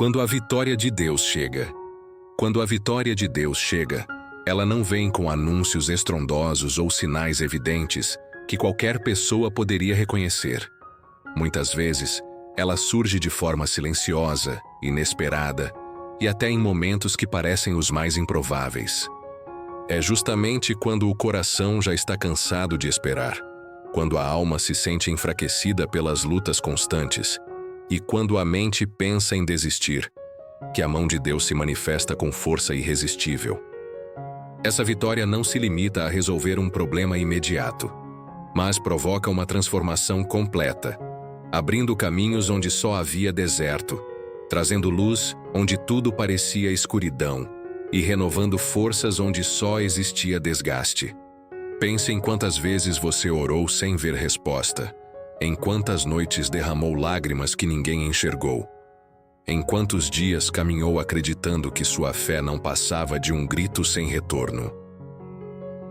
Quando a vitória de Deus chega. Quando a vitória de Deus chega, ela não vem com anúncios estrondosos ou sinais evidentes que qualquer pessoa poderia reconhecer. Muitas vezes, ela surge de forma silenciosa, inesperada e até em momentos que parecem os mais improváveis. É justamente quando o coração já está cansado de esperar, quando a alma se sente enfraquecida pelas lutas constantes e quando a mente pensa em desistir, que a mão de Deus se manifesta com força irresistível. Essa vitória não se limita a resolver um problema imediato, mas provoca uma transformação completa, abrindo caminhos onde só havia deserto, trazendo luz onde tudo parecia escuridão e renovando forças onde só existia desgaste. Pense em quantas vezes você orou sem ver resposta, em quantas noites derramou lágrimas que ninguém enxergou, em quantos dias caminhou acreditando que sua fé não passava de um grito sem retorno.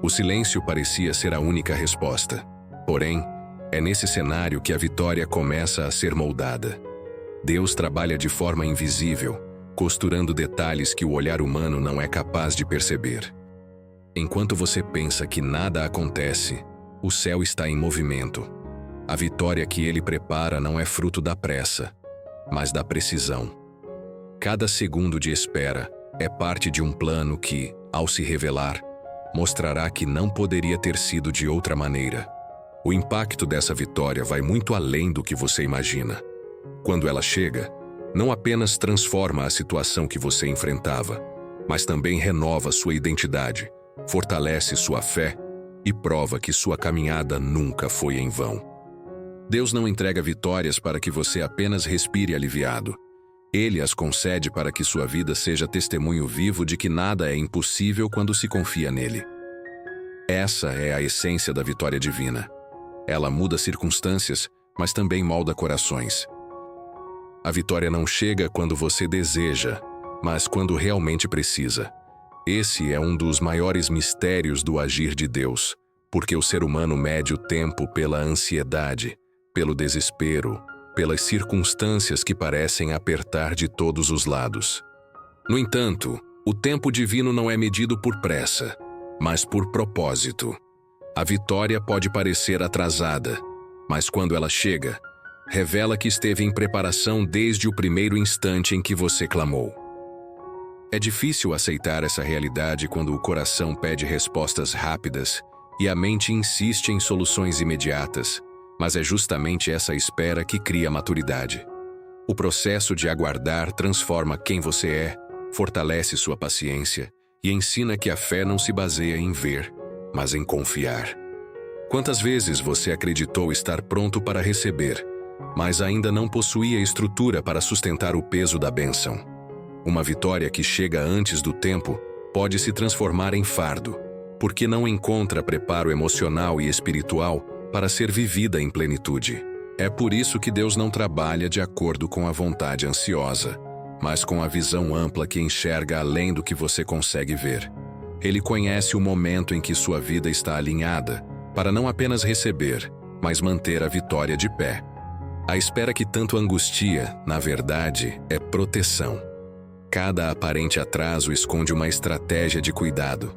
O silêncio parecia ser a única resposta. Porém, é nesse cenário que a vitória começa a ser moldada. Deus trabalha de forma invisível, costurando detalhes que o olhar humano não é capaz de perceber. Enquanto você pensa que nada acontece, o céu está em movimento. A vitória que ele prepara não é fruto da pressa, mas da precisão. Cada segundo de espera é parte de um plano que, ao se revelar, mostrará que não poderia ter sido de outra maneira. O impacto dessa vitória vai muito além do que você imagina. Quando ela chega, não apenas transforma a situação que você enfrentava, mas também renova sua identidade, fortalece sua fé e prova que sua caminhada nunca foi em vão. Deus não entrega vitórias para que você apenas respire aliviado. Ele as concede para que sua vida seja testemunho vivo de que nada é impossível quando se confia nele. Essa é a essência da vitória divina. Ela muda circunstâncias, mas também molda corações. A vitória não chega quando você deseja, mas quando realmente precisa. Esse é um dos maiores mistérios do agir de Deus, porque o ser humano mede o tempo pela ansiedade, pelo desespero, pelas circunstâncias que parecem apertar de todos os lados. No entanto, o tempo divino não é medido por pressa, mas por propósito. A vitória pode parecer atrasada, mas quando ela chega, revela que esteve em preparação desde o primeiro instante em que você clamou. É difícil aceitar essa realidade quando o coração pede respostas rápidas e a mente insiste em soluções imediatas, mas é justamente essa espera que cria maturidade. O processo de aguardar transforma quem você é, fortalece sua paciência e ensina que a fé não se baseia em ver, mas em confiar. Quantas vezes você acreditou estar pronto para receber, mas ainda não possuía estrutura para sustentar o peso da bênção? Uma vitória que chega antes do tempo pode se transformar em fardo, porque não encontra preparo emocional e espiritual para ser vivida em plenitude. É por isso que Deus não trabalha de acordo com a vontade ansiosa, mas com a visão ampla que enxerga além do que você consegue ver. Ele conhece o momento em que sua vida está alinhada, para não apenas receber, mas manter a vitória de pé. A espera que tanto angustia, na verdade, é proteção. Cada aparente atraso esconde uma estratégia de cuidado.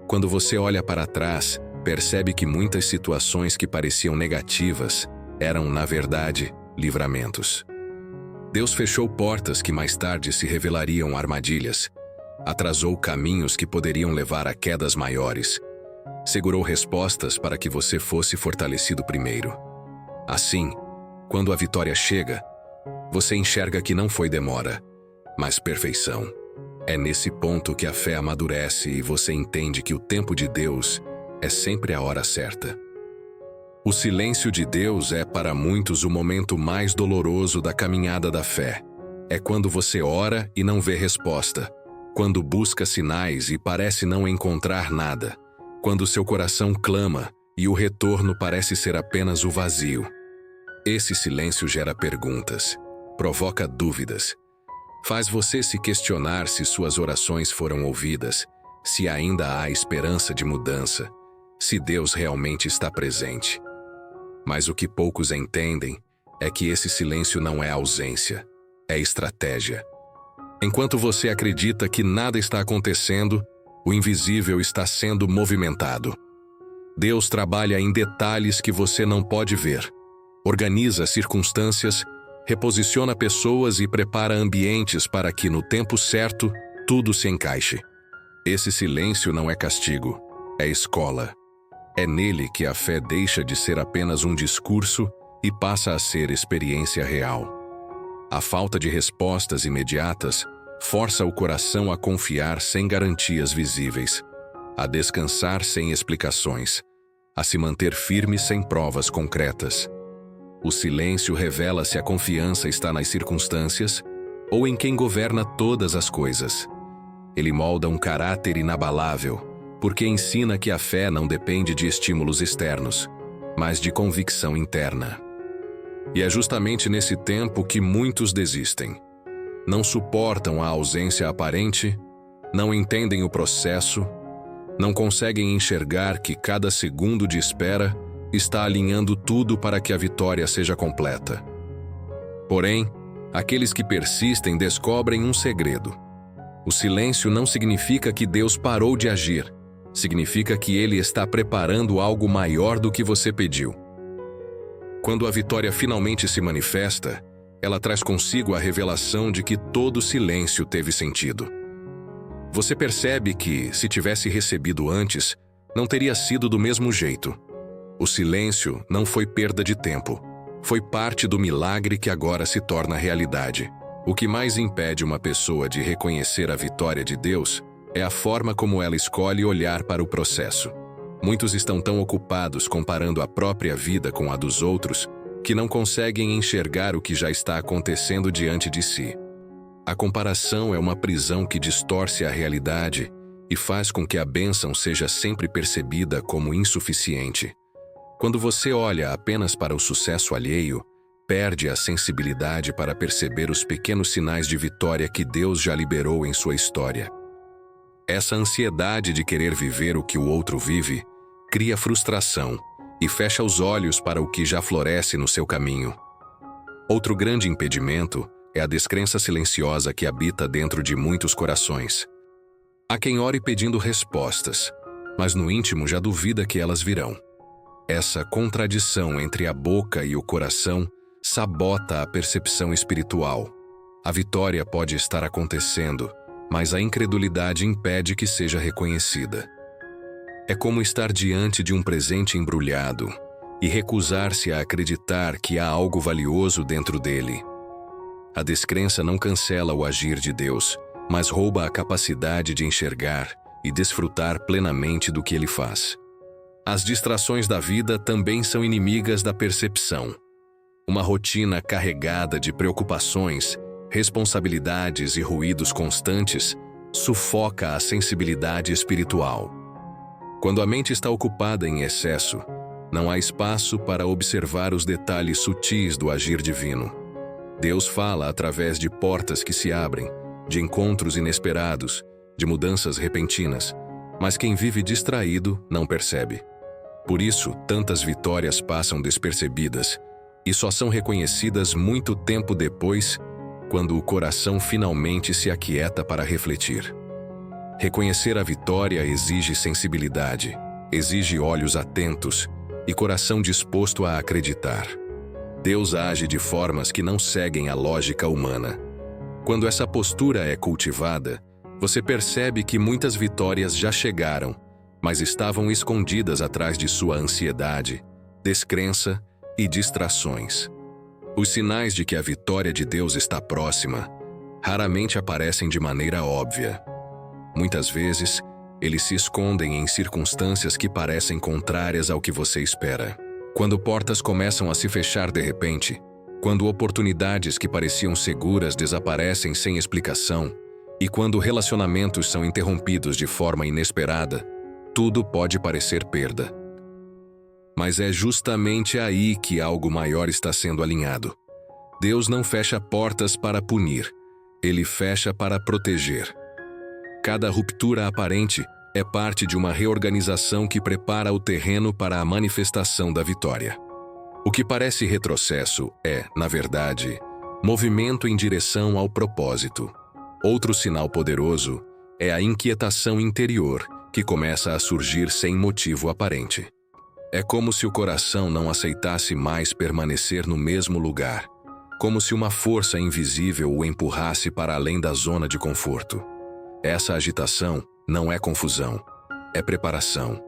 Quando você olha para trás, percebe que muitas situações que pareciam negativas eram, na verdade, livramentos. Deus fechou portas que mais tarde se revelariam armadilhas, atrasou caminhos que poderiam levar a quedas maiores, segurou respostas para que você fosse fortalecido primeiro. Assim, quando a vitória chega, você enxerga que não foi demora, mas perfeição. É nesse ponto que a fé amadurece e você entende que o tempo de Deus é sempre a hora certa. O silêncio de Deus é para muitos o momento mais doloroso da caminhada da fé. É quando você ora e não vê resposta, quando busca sinais e parece não encontrar nada, quando seu coração clama e o retorno parece ser apenas o vazio. Esse silêncio gera perguntas, provoca dúvidas, faz você se questionar se suas orações foram ouvidas, se ainda há esperança de mudança, se Deus realmente está presente. Mas o que poucos entendem é que esse silêncio não é ausência, é estratégia. Enquanto você acredita que nada está acontecendo, o invisível está sendo movimentado. Deus trabalha em detalhes que você não pode ver. Organiza circunstâncias, reposiciona pessoas e prepara ambientes para que, no tempo certo, tudo se encaixe. Esse silêncio não é castigo, é escola. É nele que a fé deixa de ser apenas um discurso e passa a ser experiência real. A falta de respostas imediatas força o coração a confiar sem garantias visíveis, a descansar sem explicações, a se manter firme sem provas concretas. O silêncio revela se a confiança está nas circunstâncias ou em quem governa todas as coisas. Ele molda um caráter inabalável, porque ensina que a fé não depende de estímulos externos, mas de convicção interna. E é justamente nesse tempo que muitos desistem. Não suportam a ausência aparente, não entendem o processo, não conseguem enxergar que cada segundo de espera está alinhando tudo para que a vitória seja completa. Porém, aqueles que persistem descobrem um segredo. O silêncio não significa que Deus parou de agir, significa que Ele está preparando algo maior do que você pediu. Quando a vitória finalmente se manifesta, ela traz consigo a revelação de que todo silêncio teve sentido. Você percebe que, se tivesse recebido antes, não teria sido do mesmo jeito. O silêncio não foi perda de tempo, foi parte do milagre que agora se torna realidade. O que mais impede uma pessoa de reconhecer a vitória de Deus é a forma como ela escolhe olhar para o processo. Muitos estão tão ocupados comparando a própria vida com a dos outros que não conseguem enxergar o que já está acontecendo diante de si. A comparação é uma prisão que distorce a realidade e faz com que a bênção seja sempre percebida como insuficiente. Quando você olha apenas para o sucesso alheio, perde a sensibilidade para perceber os pequenos sinais de vitória que Deus já liberou em sua história. Essa ansiedade de querer viver o que o outro vive cria frustração e fecha os olhos para o que já floresce no seu caminho. Outro grande impedimento é a descrença silenciosa que habita dentro de muitos corações. Há quem ore pedindo respostas, mas no íntimo já duvida que elas virão. Essa contradição entre a boca e o coração sabota a percepção espiritual. A vitória pode estar acontecendo, mas a incredulidade impede que seja reconhecida. É como estar diante de um presente embrulhado e recusar-se a acreditar que há algo valioso dentro dele. A descrença não cancela o agir de Deus, mas rouba a capacidade de enxergar e desfrutar plenamente do que Ele faz. As distrações da vida também são inimigas da percepção. Uma rotina carregada de preocupações, responsabilidades e ruídos constantes sufoca a sensibilidade espiritual. Quando a mente está ocupada em excesso, não há espaço para observar os detalhes sutis do agir divino. Deus fala através de portas que se abrem, de encontros inesperados, de mudanças repentinas, mas quem vive distraído não percebe. Por isso, tantas vitórias passam despercebidas e só são reconhecidas muito tempo depois, quando o coração finalmente se aquieta para refletir. Reconhecer a vitória exige sensibilidade, exige olhos atentos e coração disposto a acreditar. Deus age de formas que não seguem a lógica humana. Quando essa postura é cultivada, você percebe que muitas vitórias já chegaram, mas estavam escondidas atrás de sua ansiedade, descrença e distrações. Os sinais de que a vitória de Deus está próxima raramente aparecem de maneira óbvia. Muitas vezes, eles se escondem em circunstâncias que parecem contrárias ao que você espera. Quando portas começam a se fechar de repente, quando oportunidades que pareciam seguras desaparecem sem explicação, e quando relacionamentos são interrompidos de forma inesperada, tudo pode parecer perda. Mas é justamente aí que algo maior está sendo alinhado. Deus não fecha portas para punir, Ele fecha para proteger. Cada ruptura aparente é parte de uma reorganização que prepara o terreno para a manifestação da vitória. O que parece retrocesso é, na verdade, movimento em direção ao propósito. Outro sinal poderoso é a inquietação interior, que começa a surgir sem motivo aparente. É como se o coração não aceitasse mais permanecer no mesmo lugar, como se uma força invisível o empurrasse para além da zona de conforto. Essa agitação não é confusão, é preparação.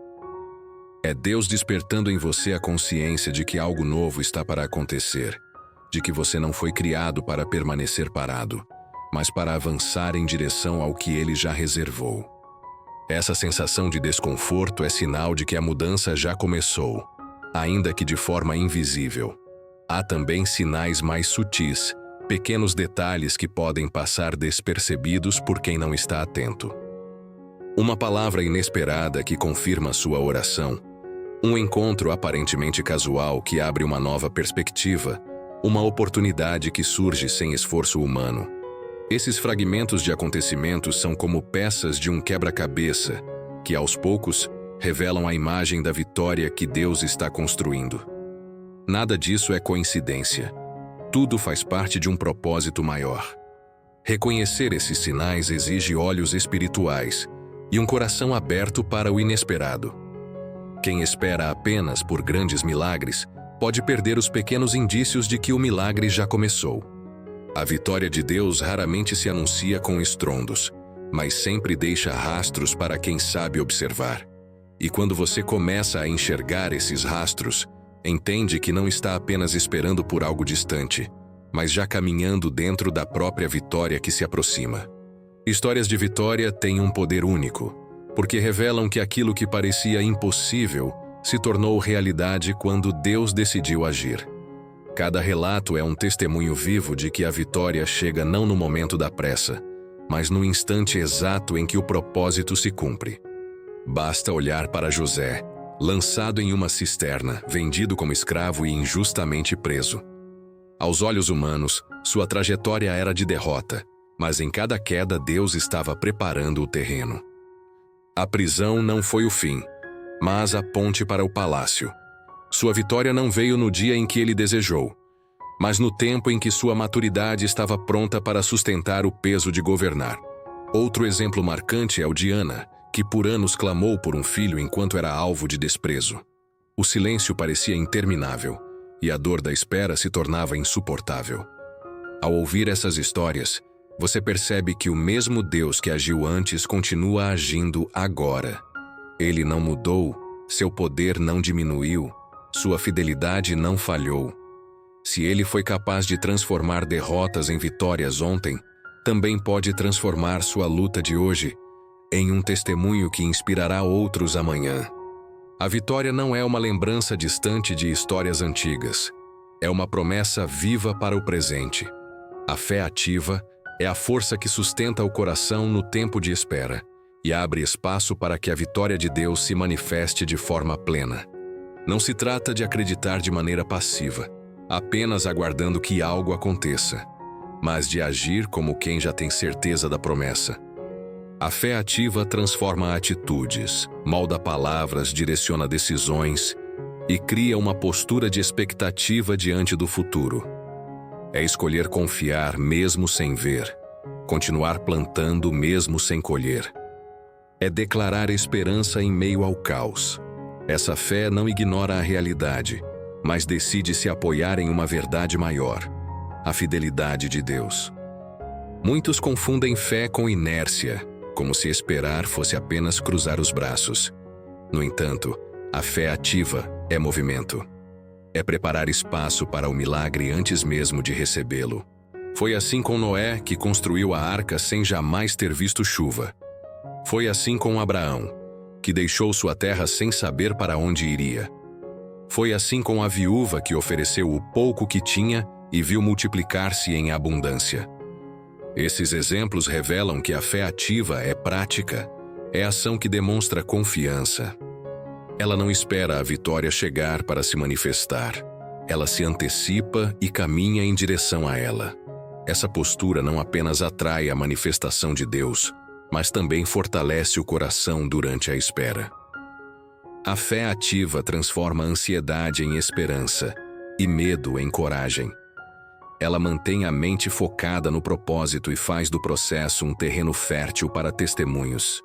É Deus despertando em você a consciência de que algo novo está para acontecer, de que você não foi criado para permanecer parado, mas para avançar em direção ao que Ele já reservou. Essa sensação de desconforto é sinal de que a mudança já começou, ainda que de forma invisível. Há também sinais mais sutis, pequenos detalhes que podem passar despercebidos por quem não está atento. Uma palavra inesperada que confirma sua oração, um encontro aparentemente casual que abre uma nova perspectiva, uma oportunidade que surge sem esforço humano. Esses fragmentos de acontecimentos são como peças de um quebra-cabeça, que aos poucos revelam a imagem da vitória que Deus está construindo. Nada disso é coincidência. Tudo faz parte de um propósito maior. Reconhecer esses sinais exige olhos espirituais e um coração aberto para o inesperado. Quem espera apenas por grandes milagres pode perder os pequenos indícios de que o milagre já começou. A vitória de Deus raramente se anuncia com estrondos, mas sempre deixa rastros para quem sabe observar. E quando você começa a enxergar esses rastros, entende que não está apenas esperando por algo distante, mas já caminhando dentro da própria vitória que se aproxima. Histórias de vitória têm um poder único, porque revelam que aquilo que parecia impossível se tornou realidade quando Deus decidiu agir. Cada relato é um testemunho vivo de que a vitória chega não no momento da pressa, mas no instante exato em que o propósito se cumpre. Basta olhar para José, lançado em uma cisterna, vendido como escravo e injustamente preso. Aos olhos humanos, sua trajetória era de derrota, mas em cada queda Deus estava preparando o terreno. A prisão não foi o fim, mas a ponte para o palácio. Sua vitória não veio no dia em que ele desejou, mas no tempo em que sua maturidade estava pronta para sustentar o peso de governar. Outro exemplo marcante é o de Ana, que por anos clamou por um filho enquanto era alvo de desprezo. O silêncio parecia interminável, e a dor da espera se tornava insuportável. Ao ouvir essas histórias, você percebe que o mesmo Deus que agiu antes continua agindo agora. Ele não mudou, seu poder não diminuiu, sua fidelidade não falhou. Se ele foi capaz de transformar derrotas em vitórias ontem, também pode transformar sua luta de hoje em um testemunho que inspirará outros amanhã. A vitória não é uma lembrança distante de histórias antigas. É uma promessa viva para o presente. A fé ativa é a força que sustenta o coração no tempo de espera e abre espaço para que a vitória de Deus se manifeste de forma plena. Não se trata de acreditar de maneira passiva, apenas aguardando que algo aconteça, mas de agir como quem já tem certeza da promessa. A fé ativa transforma atitudes, molda palavras, direciona decisões e cria uma postura de expectativa diante do futuro. É escolher confiar mesmo sem ver, continuar plantando mesmo sem colher. É declarar esperança em meio ao caos. Essa fé não ignora a realidade, mas decide se apoiar em uma verdade maior, a fidelidade de Deus. Muitos confundem fé com inércia, como se esperar fosse apenas cruzar os braços. No entanto, a fé ativa é movimento. É preparar espaço para o milagre antes mesmo de recebê-lo. Foi assim com Noé, que construiu a arca sem jamais ter visto chuva. Foi assim com Abraão, que deixou sua terra sem saber para onde iria. Foi assim com a viúva que ofereceu o pouco que tinha e viu multiplicar-se em abundância. Esses exemplos revelam que a fé ativa é prática, é ação que demonstra confiança. Ela não espera a vitória chegar para se manifestar. Ela se antecipa e caminha em direção a ela. Essa postura não apenas atrai a manifestação de Deus, mas também fortalece o coração durante a espera. A fé ativa transforma a ansiedade em esperança e medo em coragem. ela mantém a mente focada no propósito e faz do processo um terreno fértil para testemunhos.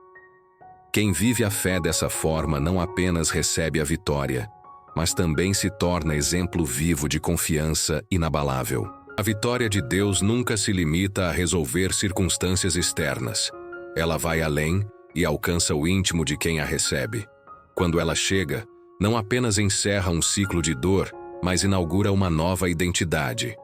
Quem vive a fé dessa forma não apenas recebe a vitória, mas também se torna exemplo vivo de confiança inabalável. A vitória de Deus nunca se limita a resolver circunstâncias externas. Ela vai além e alcança o íntimo de quem a recebe. Quando ela chega, não apenas encerra um ciclo de dor, mas inaugura uma nova identidade.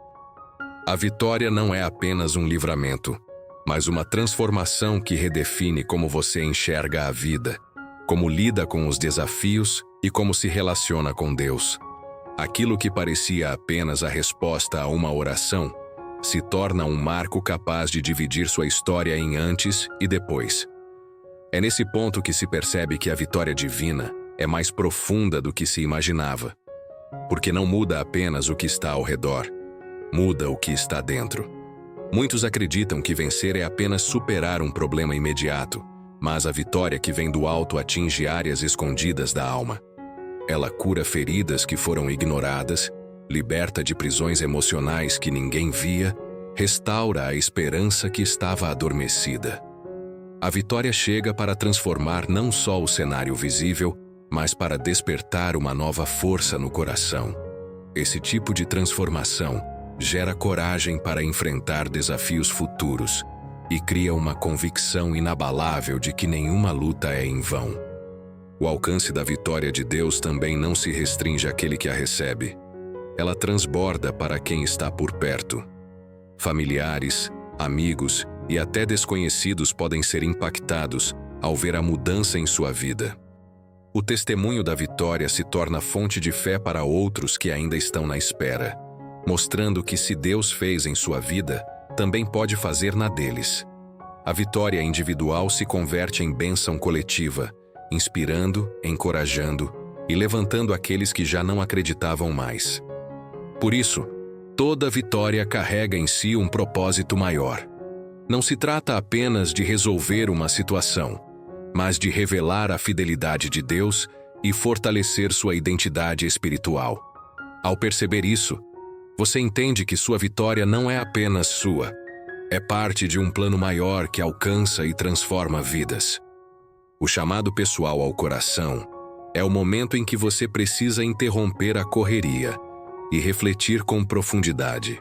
A vitória não é apenas um livramento, mas uma transformação que redefine como você enxerga a vida, como lida com os desafios e como se relaciona com Deus. Aquilo que parecia apenas a resposta a uma oração se torna um marco capaz de dividir sua história em antes e depois. É nesse ponto que se percebe que a vitória divina é mais profunda do que se imaginava, porque não muda apenas o que está ao redor, muda o que está dentro. Muitos acreditam que vencer é apenas superar um problema imediato, mas a vitória que vem do alto atinge áreas escondidas da alma. Ela cura feridas que foram ignoradas, liberta de prisões emocionais que ninguém via, restaura a esperança que estava adormecida. A vitória chega para transformar não só o cenário visível, mas para despertar uma nova força no coração. Esse tipo de transformação gera coragem para enfrentar desafios futuros e cria uma convicção inabalável de que nenhuma luta é em vão. O alcance da vitória de Deus também não se restringe àquele que a recebe. Ela transborda para quem está por perto. Familiares, amigos e até desconhecidos podem ser impactados ao ver a mudança em sua vida. O testemunho da vitória se torna fonte de fé para outros que ainda estão na espera, mostrando que se Deus fez em sua vida, também pode fazer na deles. A vitória individual se converte em bênção coletiva, inspirando, encorajando e levantando aqueles que já não acreditavam mais. Por isso, toda vitória carrega em si um propósito maior. Não se trata apenas de resolver uma situação, mas de revelar a fidelidade de Deus e fortalecer sua identidade espiritual. Ao perceber isso, você entende que sua vitória não é apenas sua, é parte de um plano maior que alcança e transforma vidas. O chamado pessoal ao coração é o momento em que você precisa interromper a correria e refletir com profundidade.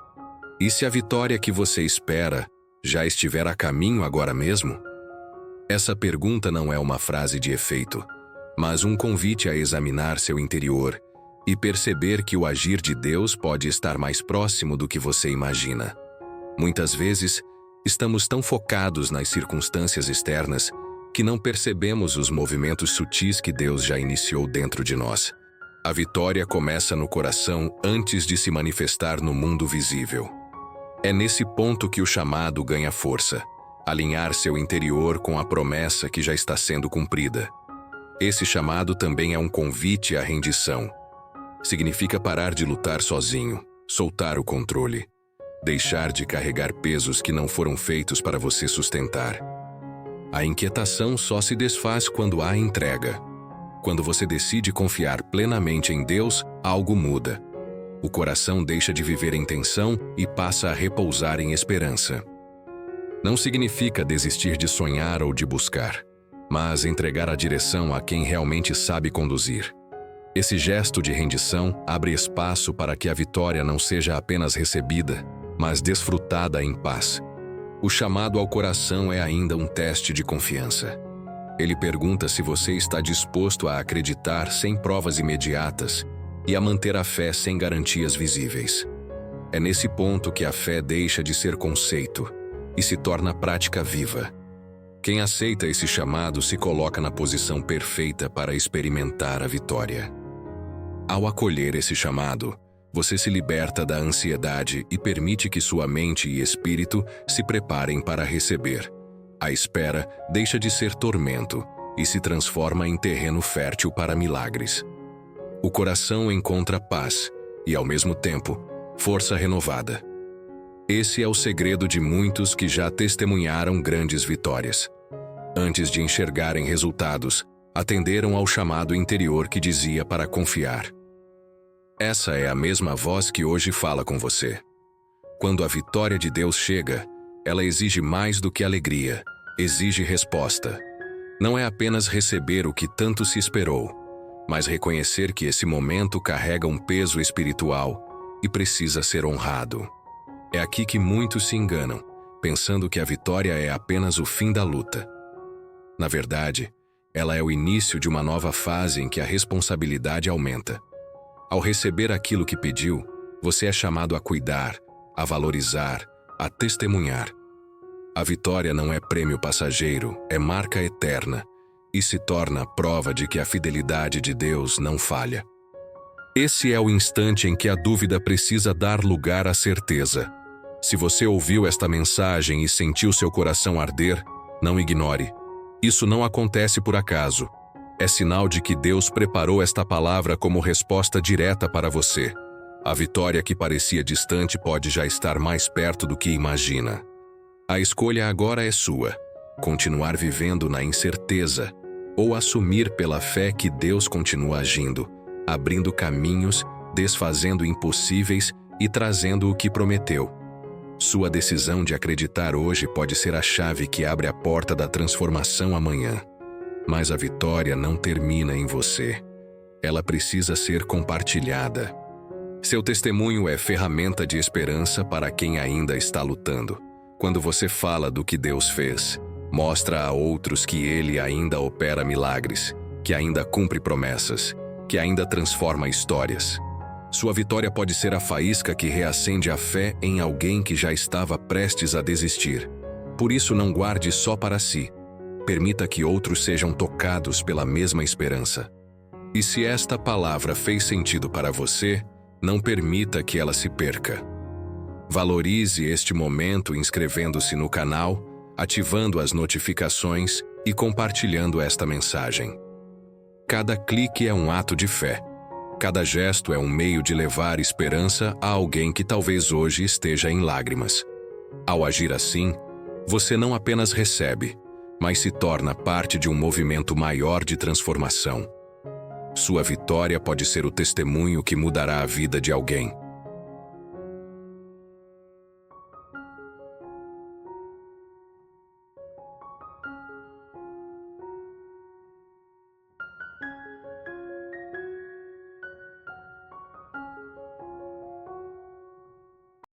E se a vitória que você espera já estiver a caminho agora mesmo? Essa pergunta não é uma frase de efeito, mas um convite a examinar seu interior e perceber que o agir de Deus pode estar mais próximo do que você imagina. Muitas vezes, estamos tão focados nas circunstâncias externas que não percebemos os movimentos sutis que Deus já iniciou dentro de nós. A vitória começa no coração antes de se manifestar no mundo visível. É nesse ponto que o chamado ganha força, alinhar seu interior com a promessa que já está sendo cumprida. Esse chamado também é um convite à rendição. Significa parar de lutar sozinho, soltar o controle, deixar de carregar pesos que não foram feitos para você sustentar. A inquietação só se desfaz quando há entrega. Quando você decide confiar plenamente em Deus, algo muda. O coração deixa de viver em tensão e passa a repousar em esperança. Não significa desistir de sonhar ou de buscar, mas entregar a direção a quem realmente sabe conduzir. Esse gesto de rendição abre espaço para que a vitória não seja apenas recebida, mas desfrutada em paz. O chamado ao coração é ainda um teste de confiança. Ele pergunta se você está disposto a acreditar sem provas imediatas e a manter a fé sem garantias visíveis. É nesse ponto que a fé deixa de ser conceito e se torna prática viva. Quem aceita esse chamado se coloca na posição perfeita para experimentar a vitória. Ao acolher esse chamado, você se liberta da ansiedade e permite que sua mente e espírito se preparem para receber. A espera deixa de ser tormento e se transforma em terreno fértil para milagres. O coração encontra paz e, ao mesmo tempo, força renovada. Esse é o segredo de muitos que já testemunharam grandes vitórias. Antes de enxergarem resultados, atenderam ao chamado interior que dizia para confiar. Essa é a mesma voz que hoje fala com você. Quando a vitória de Deus chega, ela exige mais do que alegria, exige resposta. Não é apenas receber o que tanto se esperou, mas reconhecer que esse momento carrega um peso espiritual e precisa ser honrado. É aqui que muitos se enganam, pensando que a vitória é apenas o fim da luta. Na verdade, ela é o início de uma nova fase em que a responsabilidade aumenta. Ao receber aquilo que pediu, você é chamado a cuidar, a valorizar, a testemunhar. A vitória não é prêmio passageiro, é marca eterna e se torna prova de que a fidelidade de Deus não falha. Esse é o instante em que a dúvida precisa dar lugar à certeza. Se você ouviu esta mensagem e sentiu seu coração arder, não ignore. Isso não acontece por acaso. É sinal de que Deus preparou esta palavra como resposta direta para você. A vitória que parecia distante pode já estar mais perto do que imagina. A escolha agora é sua: continuar vivendo na incerteza ou assumir pela fé que Deus continua agindo, abrindo caminhos, desfazendo impossíveis e trazendo o que prometeu. Sua decisão de acreditar hoje pode ser a chave que abre a porta da transformação amanhã. Mas a vitória não termina em você. Ela precisa ser compartilhada. Seu testemunho é ferramenta de esperança para quem ainda está lutando. Quando você fala do que Deus fez, mostra a outros que Ele ainda opera milagres, que ainda cumpre promessas, que ainda transforma histórias. Sua vitória pode ser a faísca que reacende a fé em alguém que já estava prestes a desistir. Por isso, não guarde só para si. Permita que outros sejam tocados pela mesma esperança. E se esta palavra fez sentido para você, não permita que ela se perca. Valorize este momento inscrevendo-se no canal, ativando as notificações e compartilhando esta mensagem. Cada clique é um ato de fé. Cada gesto é um meio de levar esperança a alguém que talvez hoje esteja em lágrimas. Ao agir assim, você não apenas recebe, mas se torna parte de um movimento maior de transformação. Sua vitória pode ser o testemunho que mudará a vida de alguém.